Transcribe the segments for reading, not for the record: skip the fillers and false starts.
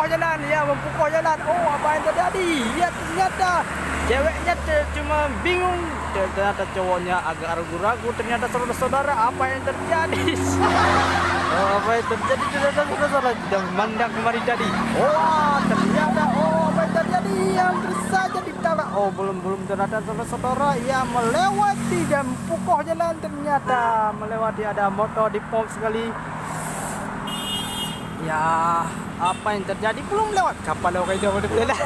mempukoh jalan, ya mempukoh jalan. Oh, apa yang terjadi? Ya ternyata ceweknya cuma bingung, ternyata cowoknya agak ragu-ragu. Ternyata saudara-saudara, apa yang terjadi? Oh, apa yang terjadi? Ternyata saudara sudah memandang kemari tadi. Oh, ternyata apa yang terjadi? Yang saja ditabrak. Oh, belum ternyata saudara-saudara, ya melewati dan mempukoh jalan. Ternyata melewati ada motor di pom sekali. Ya, apa yang terjadi? Belum lewat. Kapan lewat itu boleh lah.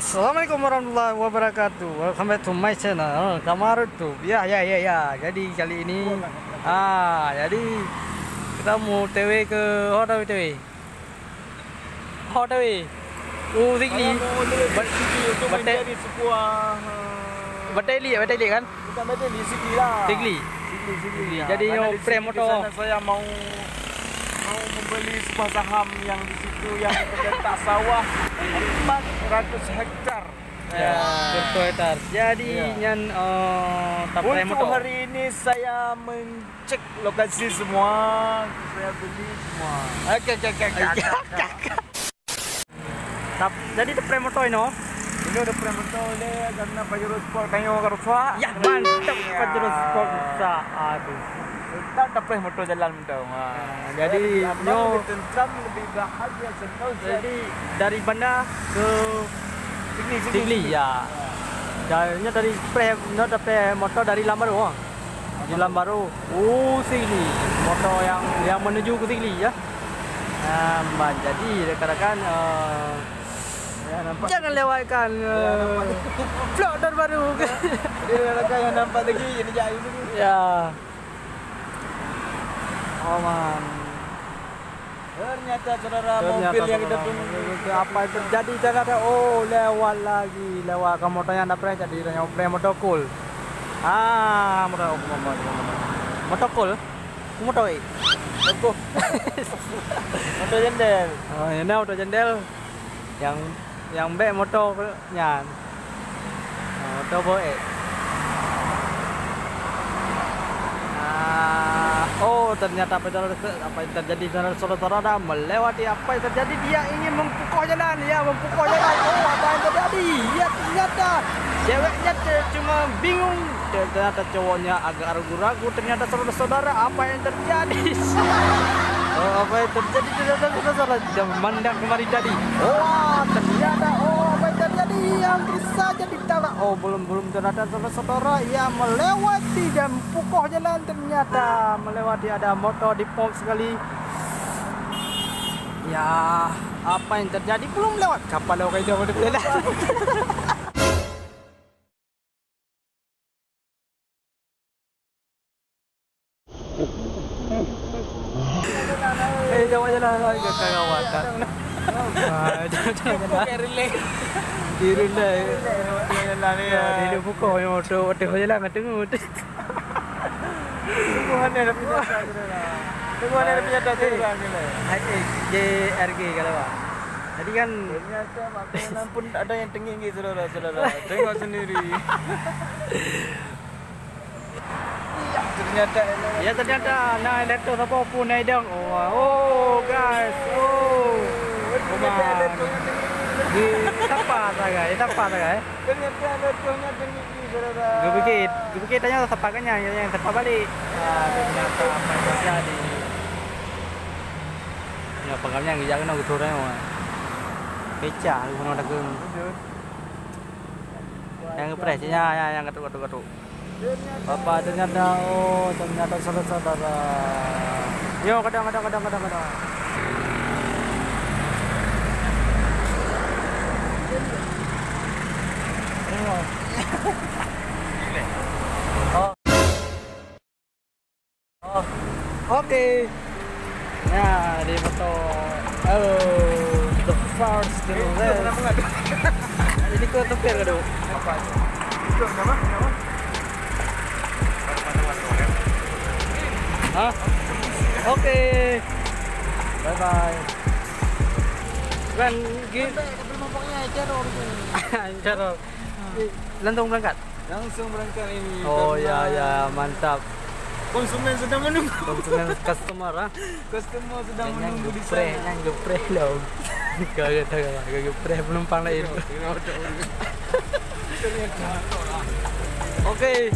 Assalamualaikum warahmatullahi wabarakatuh. Welcome back to my channel. Kamarutu. Ya. Jadi kali ini jadi kita mau TW ke hotel TW. Zikli. Menjadi sebuah Bateli kan? bukan bateli Zikli lah. Zikli. Jadi Karena di frame sini motor. di sana saya mau membeli sebuah saham yang di situ yang terletak sawah 400 hektar. Ya, berkoetar. Jadi nyan tapai Untuk motor. hari ini saya mencek lokasi semua, saya beli semua. Jadi tapai motor ini. Ini udah pernah betul deh karena Pajero Sport kayu karuswa. Ya, mantap Pajero Sport bisa. Aduh. Kita dapat motor jalan betul. Jadi lebih tentram, lebih bahagia, senang. Jadi dari Banda ke Zikli ya. Jadinya dari dapat motor dari Lambaru. Di Lambaru. Oh, Zikli. Motor yang menuju ke Zikli ya. Jadi rekan-rekan jangan lewatkan vlog terbaru. Jadi rekan yang nampak lagi ini jauh ini. Ya. Oh man. Ternyata saudara mobil yang kita tunggu apa yang terjadi ternyata lewat ke motor yang dapat jadi motor cool. Motor cool. Motor motor jendel. Oh, ini motor jendel yang baik motornya. Motor boy. Oh, ternyata apa yang terjadi saudara-saudara melewati apa yang terjadi, dia ingin mempukoh jalan. Oh, apa yang terjadi? Ya ternyata ceweknya cuma bingung, ternyata cowoknya agak ragu-ragu. Ternyata saudara-saudara, apa yang terjadi? Oh, apa yang terjadi? Ternyata saudara sudah memandang kemari tadi. Oh, ternyata apa yang terjadi? Yang saja ditabrak. Oh, belum ternyata saudara-saudara, ya melewati dan mempukoh jalan. Ternyata melewati ada motor di pom sekali. Ya, apa yang terjadi? Belum lewat. Kapan lewat itu boleh lah. Jangan lagi ke kawasan. Jangan Pakai relay. tiru dah. Jalan ni ya. Dia buka yang auto jalan kat tengah. Tuhan ada penjata saudara. Tuhan ada penjata saudara ni lah. JRG kalau Pak. Tadi kan Ternyata makanan pun ada yang tinggi saudara-saudara. Tengok sendiri. Ternyata ya ternyata naik laptop siapa pun naik dong. Oh guys. Oh. Di tempat guys, ternyata laptopnya tinggi saudara. Gue pikir tanya sepakannya yang sepak balik. Ternyata apa yang terjadi. Ya pengamnya nggak jangan aku turun orang. Beca, aku mau nak yang presnya yang ketuk. Bapak ternyata ternyata saudara. Yo kadang. Oke. Nah, di foto. The first the rest. Ini kau tepir ke dulu? Apa? Itu nama? Hah? Oke. Bye bye. Kan gitu. Ceror. Langsung berangkat. Langsung berangkat ini. Oh ya mantap. Konsumen sedang menunggu. Konsumen customer ah. Customer sedang menunggu di sana. Yang gepreh loh. Kagak gepreh penumpang lain. Oke.